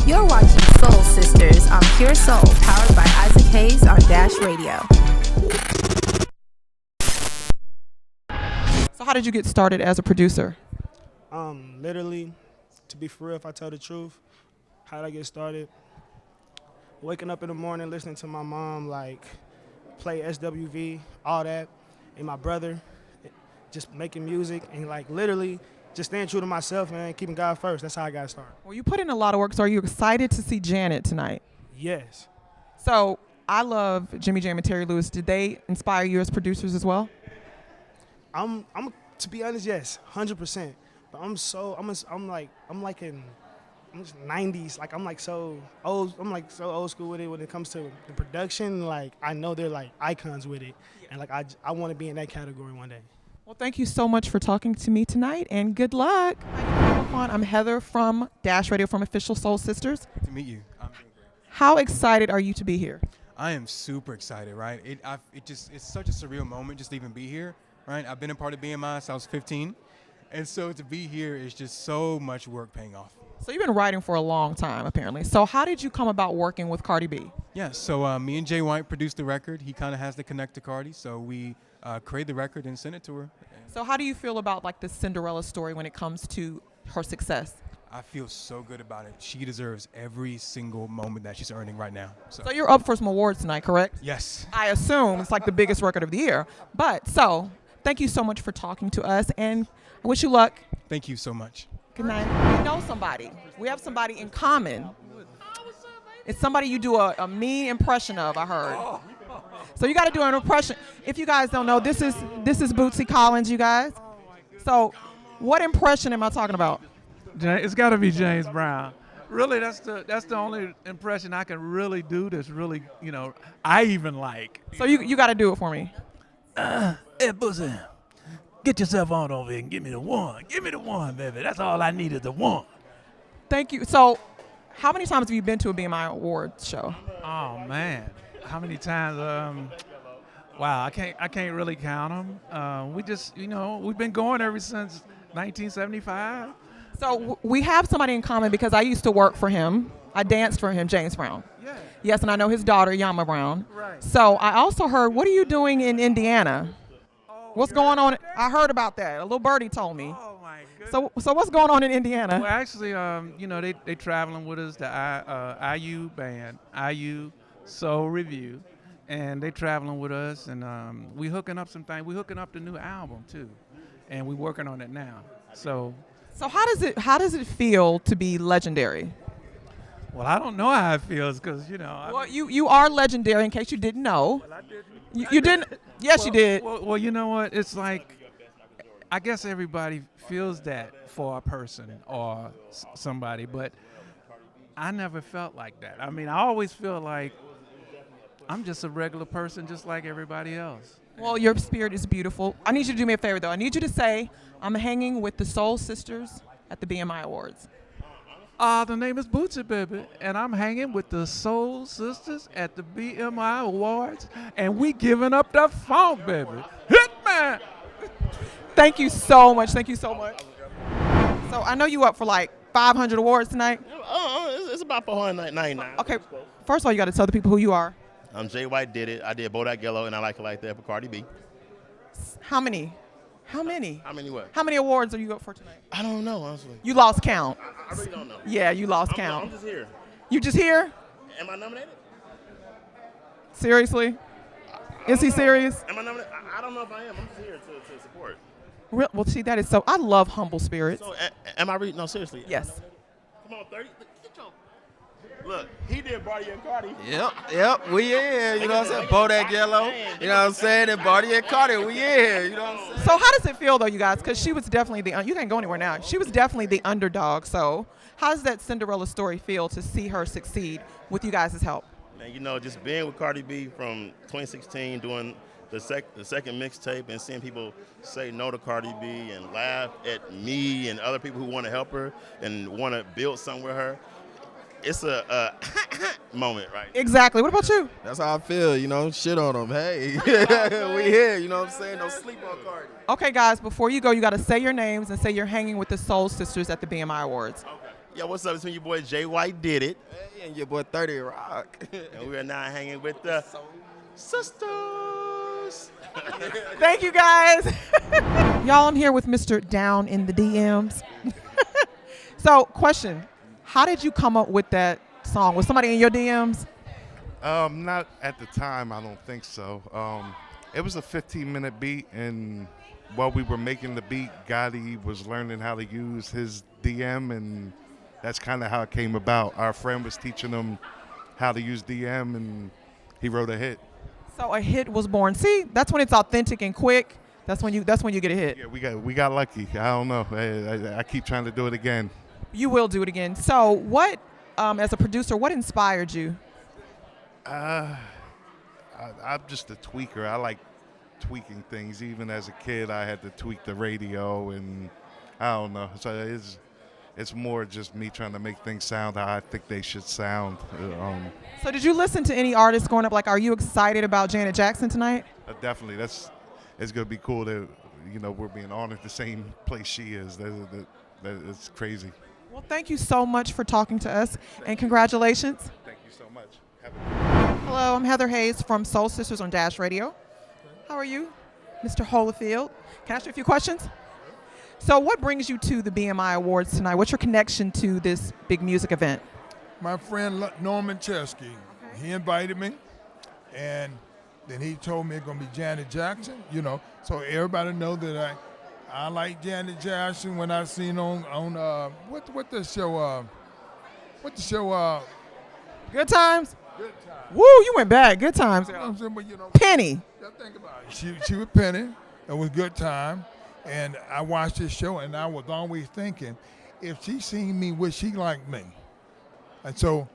You're watching Soul Sisters on Pure Soul, powered by Isaac Hayes on Dash Radio. So how did you get started as a producer? Literally, to be for real, if I tell the truth, how did I get started? Waking up in the morning, listening to my mom, like, play SWV, all that, and my brother, just making music, and, like, literally just staying true to myself, man, keeping God first. That's how I got started. Well, you put in a lot of work, so are you excited to see Janet tonight? Yes. So I love Jimmy Jam and Terry Lewis. Did they inspire you as producers as well? I'm to be honest, yes, 100%. But I'm just 90s. Like I'm so old school with it when it comes to the production. Like I know they're like icons with it, and like I want to be in that category one day. Well, thank you so much for talking to me tonight, and good luck. I'm Heather from Dash Radio from Official Soul Sisters. Good to meet you. I'm doing great. How excited are you to be here? I am super excited, right? It's such a surreal moment just to even be here, right? I've been a part of BMI since I was 15, and so to be here is just so much work paying off. So you've been writing for a long time, apparently. So how did you come about working with Cardi B? Yeah, so me and Jay White produced the record. He kind of has to connect to Cardi, so we created the record and sent it to her. So how do you feel about like the Cinderella story when it comes to her success? I feel so good about it. She deserves every single moment that she's earning right now. So you're up for some awards tonight, correct? Yes. I assume it's like the biggest record of the year. But so thank you so much for talking to us, and I wish you luck. Thank you so much. Good night. We know somebody. We have somebody in common. It's somebody you do a mean impression of, I heard. So you got to do an impression. If you guys don't know, this is Bootsy Collins, you guys. So what impression am I talking about? It's got to be James Brown. Really, that's the only impression I can really do that's really, I even like. So you got to do it for me. Hey, Bootsy, get yourself on over here and give me the one. Give me the one, baby. That's all I need is the one. Thank you. So how many times have you been to a BMI Awards show? Oh, man. How many times? Wow, I can't really count them. We just, we've been going ever since 1975. So we have somebody in common because I used to work for him. I danced for him, James Brown. Yeah. Yes, and I know his daughter, Yama Brown. Right. So I also heard, what are you doing in Indiana? What's going on? I heard about that. A little birdie told me. Oh, my goodness. So what's going on in Indiana? Well, actually, they traveling with us, the IU band, IU Soul Review, and they traveling with us, and we hooking up some things. We hooking up the new album too, and we working on it now. So how does it feel to be legendary? Well, I don't know how it feels because Well, you are legendary. In case you didn't know. Well, I didn't. You didn't. Yes, you did. Well, you know what? It's like, I guess everybody feels that for a person or somebody, but I never felt like that. I mean, I always feel like I'm just a regular person just like everybody else. Well, your spirit is beautiful. I need you to do me a favor, though. I need you to say, I'm hanging with the Soul Sisters at the BMI Awards. The name is Bootsy, baby, and I'm hanging with the Soul Sisters at the BMI Awards, and we giving up the funk, baby. Hitman! Thank you so much. Thank you so much. So I know you up for like 500 awards tonight. It's about 499. Okay. First of all, you got to tell the people who you are. I'm Jay White. Did it. I did Bodak Yellow, and I like it like that for Cardi B. How many? How many? How many what? How many awards are you up for tonight? I don't know, honestly. You lost count. I really don't know. Yeah, you lost count. I'm just here. You just here? Am I nominated? Seriously? Is he serious? Am I nominated? I don't know if I am. I'm just here to support. Well, see, that is so. I love humble spirits. So, am I reading? No, seriously. Yes. Come on, 30. Look, he did Barty and Cardi. Yep, we here, you know what I'm saying? Bodak Yellow, you know what I'm saying? And Barty and Cardi, we here, you know what I'm saying? So how does it feel, though, you guys? Because she was definitely you can't go anywhere now. She was definitely the underdog. So how does that Cinderella story feel to see her succeed with you guys' help? Man, just being with Cardi B from 2016, doing the second mixtape and seeing people say no to Cardi B and laugh at me and other people who want to help her and want to build something with her. It's a moment, right? Exactly. What about you? That's how I feel, shit on them. Hey, we here, you know what I'm saying? Don't sleep on Cardi. Okay, guys, before you go, you got to say your names and say you're hanging with the Soul Sisters at the BMI Awards. Okay. Yo, what's up? It's me, your boy Jay White did it. Hey, and your boy 30 Rock. And we are now hanging with the sisters. Thank you, guys. Y'all, I'm here with Mr. Down in the DMs. So, question. How did you come up with that song? Was somebody in your DMs? Not at the time, I don't think so. It was a 15-minute beat, and while we were making the beat, Gotti was learning how to use his DM, and that's kind of how it came about. Our friend was teaching him how to use DM, and he wrote a hit. So a hit was born. See, that's when it's authentic and quick. That's when you get a hit. Yeah, we got lucky. I don't know. I keep trying to do it again. You will do it again. So what, as a producer, what inspired you? I'm just a tweaker. I like tweaking things. Even as a kid, I had to tweak the radio, and I don't know. So it's more just me trying to make things sound how I think they should sound. So did you listen to any artists growing up? Like, are you excited about Janet Jackson tonight? Definitely. It's gonna be cool that we're being honored the same place she is. It's crazy. Well, thank you so much for talking to us, and congratulations. Thank you so much. Hello, I'm Heather Hayes from Soul Sisters on Dash Radio. How are you, Mr. Holifield? Can I ask you a few questions? So what brings you to the BMI Awards tonight? What's your connection to this big music event? My friend Norman Chesky, he invited me, and then he told me it's going to be Janet Jackson, So everybody know that I like Janet Jackson when I seen on what the show, Good Times? Good Time. Woo, you went back. Good Times. You know what I'm saying? But, Penny. think about it. She was Penny. It was Good Time. And I watched this show, and I was always thinking, if she seen me, would she like me? And so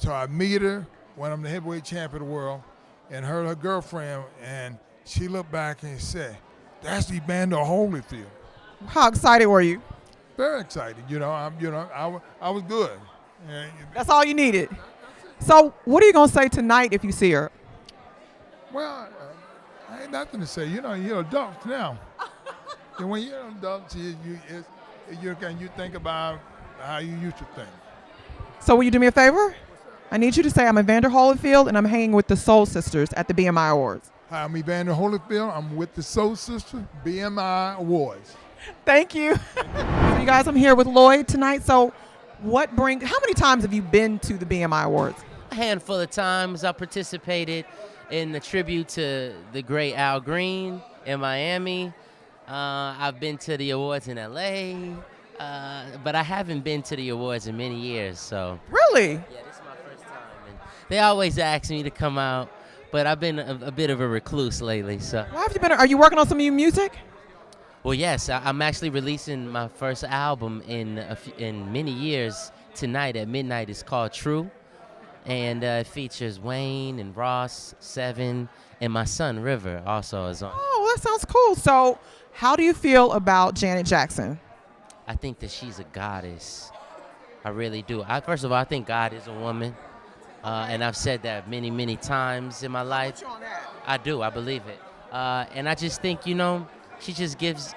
I meet her when I'm the heavyweight champion of the world, and her girlfriend, and she looked back and said, "That's Evander Holyfield." How excited were you? Very excited. I was good. And That's all you needed. So what are you going to say tonight if you see her? Well, I ain't nothing to say. You're adults now. And when you're adults, you think about how you used to think. So will you do me a favor? I need you to say I'm Evander Holifield and I'm hanging with the Soul Sisters at the BMI Awards. Hi, I'm Evander Holyfield. I'm with the Soul Sisters BMI Awards. Thank you. So you guys, I'm here with Lloyd tonight. So how many times have you been to the BMI Awards? A handful of times. I participated in the tribute to the great Al Green in Miami. I've been to the awards in LA, but I haven't been to the awards in many years. So Really? yeah, this is my first time. And they always ask me to come out, but I've been a bit of a recluse lately. So Why have you been? Are you working on some new music? well, yes, I'm actually releasing my first album in many years tonight at midnight. It's called True, and it features Wayne and Ross, Seven, and my son River also is on. Oh, that sounds cool. So how do you feel about Janet Jackson? I think that she's a goddess. I really do. First of all, I think God is a woman, and I've said that many, many times in my life. I do. I believe it, and I just think she just gives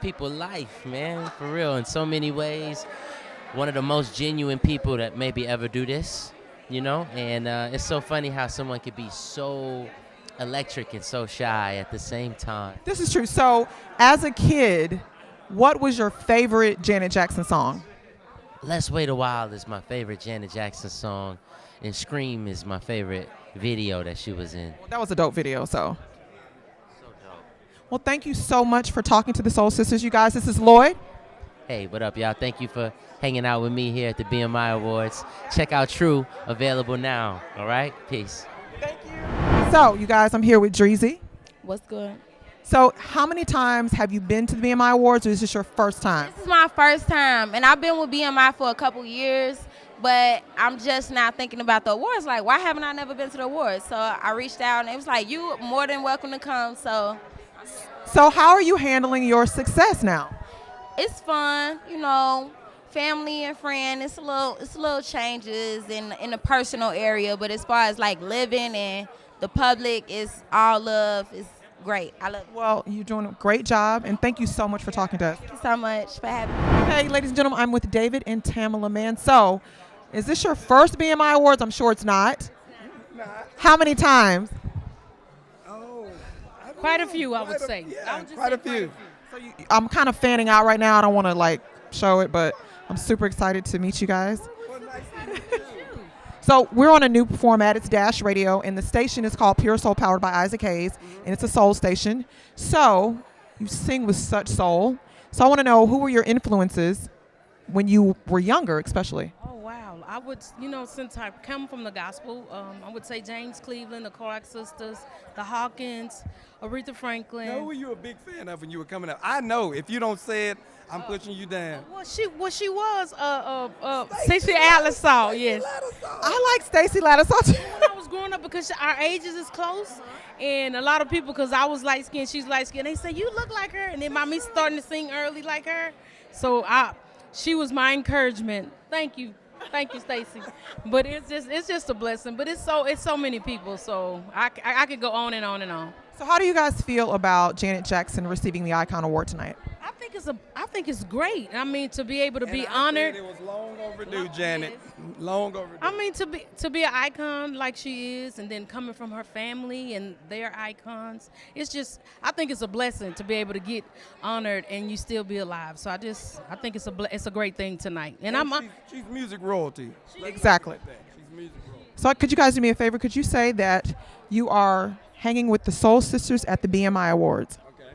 people life, man, for real, in so many ways. One of the most genuine people that maybe ever do this, and it's so funny how someone could be so electric and so shy at the same time. This is true. So as a kid, what was your favorite Janet Jackson song? Let's Wait a While is my favorite Janet Jackson song, and Scream is my favorite video that she was in. That was a dope video, so. So dope. Well, thank you so much for talking to the Soul Sisters, you guys. This is Lloyd. Hey, what up, y'all? Thank you for hanging out with me here at the BMI Awards. Check out True, available now. All right? Peace. Thank you. So, you guys, I'm here with Dreezy. What's good? So, how many times have you been to the BMI Awards, or is this your first time? This is my first time, and I've been with BMI for a couple years, but I'm just now thinking about the awards. Like, why haven't I never been to the awards? So I reached out, and it was like, you more than welcome to come. So how are you handling your success now? it's fun, family and friend. It's a little changes in the personal area, but as far as like living and the public, it's all love. It's great. I love it. Well, you're doing a great job, and thank you so much for talking to us. Thank you so much for having me. Okay, ladies and gentlemen, I'm with David and Tamela, Mann. So, is this your first BMI Awards? I'm sure it's not. How many times? Quite a few, I would say. Quite a few. So I'm kind of fanning out right now. I don't want to show it, but I'm super excited to meet you guys. So we're on a new format. It's Dash Radio, and the station is called Pure Soul, powered by Isaac Hayes, and it's a soul station. So you sing with such soul. So I want to know, who were your influences when you were younger, especially? Oh, wow. I would, since I come from the gospel, I would say James Cleveland, the Clark Sisters, the Hawkins, Aretha Franklin. Who were you a big fan of when you were coming up? I know. If you don't say it, I'm pushing you down. Well, she was Stacey Lattisaw, yes. I like Stacey Lattisaw too. When I was growing up, because our ages is close, and a lot of people, because I was light skinned, she's light skinned, they say you look like her, and then me starting to sing early like her, so she was my encouragement. Thank you, Stacey. But it's just a blessing. But it's so many people, so I could go on and on and on. So how do you guys feel about Janet Jackson receiving the Icon Award tonight? I think it's great. I mean, to be able to be honored. It was long overdue, Janet. Long overdue. I mean, to be an icon like she is, and then coming from her family and their icons, I think it's a blessing to be able to get honored and you still be alive. So I think it's a great thing tonight. And she's music royalty. Exactly. She's music royalty. So could you guys do me a favor? Could you say that you are hanging with the Soul Sisters at the BMI Awards? Okay.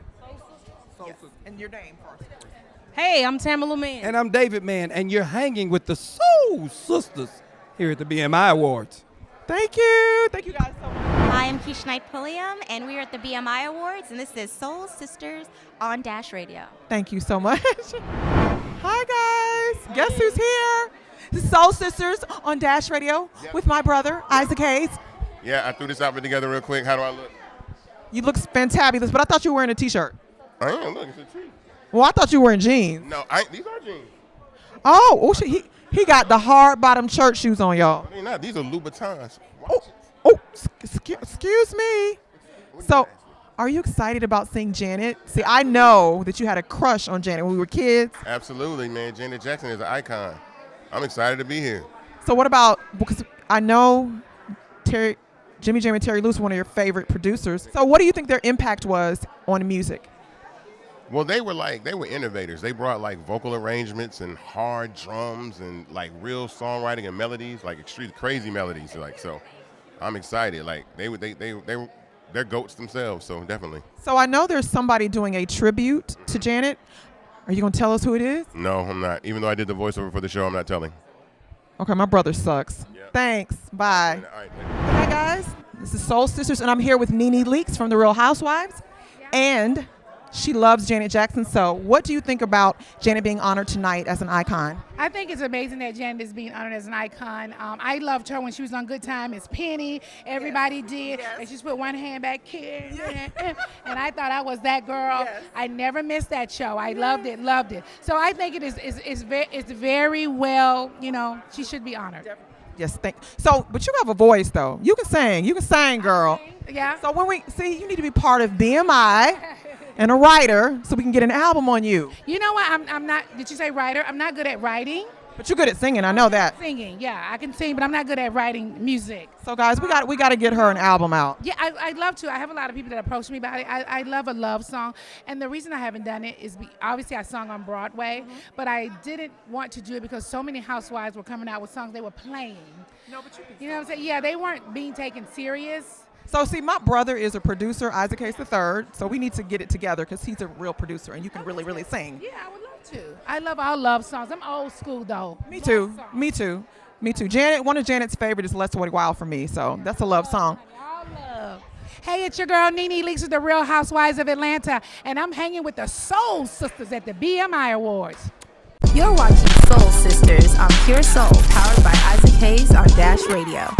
Soul Sisters. And your name first. Hey, I'm Tamela Mann. And I'm David Mann, and you're hanging with the Soul Sisters here at the BMI Awards. Thank you. Thank you guys so much. Hi, I'm Keisha Pulliam, and we're at the BMI Awards, and this is Soul Sisters on Dash Radio. Thank you so much. Hi, guys. Guess who's here? This is Soul Sisters on Dash Radio with my brother, Isaac Hayes. Yeah, I threw this outfit together real quick. How do I look? You look fantabulous, but I thought you were wearing a T-shirt. I am. Look, it's a T. Well, I thought you were wearing jeans. No, these are jeans. Oh, he got the hard bottom church shoes on, y'all. They're not. These are Louboutins. Excuse me. So, are you excited about seeing Janet? See, I know that you had a crush on Janet when we were kids. Absolutely, man. Janet Jackson is an icon. I'm excited to be here. So what about, because I know Jimmy Jam and Terry Lewis, one of your favorite producers. So what do you think their impact was on music? Well, they were innovators. They brought vocal arrangements and hard drums and real songwriting and melodies, extreme crazy melodies. So I'm excited. They're goats themselves, so definitely. So I know there's somebody doing a tribute to Janet. Are you going to tell us who it is? No, I'm not. Even though I did the voiceover for the show, I'm not telling. Okay, my brother sucks. Yep. Thanks. Bye. All right, hey, guys. This is Soul Sisters, and I'm here with NeNe Leakes from The Real Housewives. Yeah. And she loves Janet Jackson. So what do you think about Janet being honored tonight as an icon? I think it's amazing that Janet is being honored as an icon. I loved her when she was on Good Time as Penny. Everybody did. Yes. And she just put one hand back here. Yes. And I thought I was that girl. Yes. I never missed that show. I loved it. So I think it's very well, she should be honored. Definitely. Yes, but you have a voice though. You can sing, girl. Yeah. So you need to be part of BMI. And a writer, so we can get an album on you. You know what? I'm not. Did you say writer? I'm not good at writing. But you're good at singing. I know that. Singing, yeah, I can sing, but I'm not good at writing music. So guys, we got to get her an album out. Yeah, I'd love to. I have a lot of people that approach me about it. I love a love song, and the reason I haven't done it is obviously I sung on Broadway, but I didn't want to do it because so many housewives were coming out with songs they were playing. No, but you know what I'm saying? Yeah, they weren't being taken serious. So see, my brother is a producer, Isaac Hayes III, so we need to get it together because he's a real producer and you can really, really sing. Yeah, I would love to. I love all love songs. I'm old school though. Me too. Janet, one of Janet's favorite is Let's Wait a While for me, so that's a love song. All love. Hey, it's your girl NeNe Leakes with the Real Housewives of Atlanta, and I'm hanging with the Soul Sisters at the BMI Awards. You're watching Soul Sisters on Pure Soul, powered by Isaac Hayes on Dash Radio.